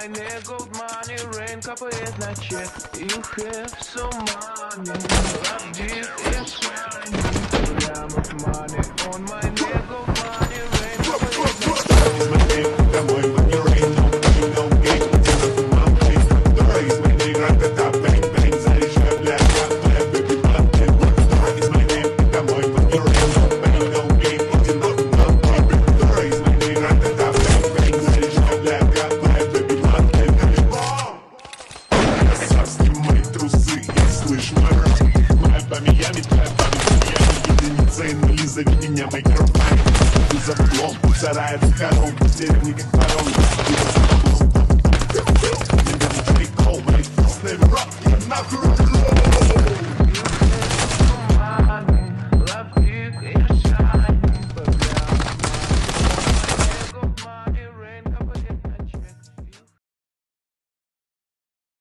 money, gold money, rain капает на чек. You have some money, love this is fine. Прямо в money, on my neck, gold money, rain капает на чек. Is my name, домой, money rain, no game, it's not my place. The raise, my name, ра-та-та, bang, bang, заряжаю, бля, baby, blah, and what is my name, домой, money rain, no game, it's not my place. The raise, my name, ра-та-та, bang, bang, заряжаю, бля, baby, blah, and красав, снимай трусы, я слышу мой раз. Моя память, твоя память, единица и нули, зови меня микрофон. Ты за углом, сарай, хоромы, в деревне как паром. Ты за углом, прикол, мои вкусные рок, я нахуй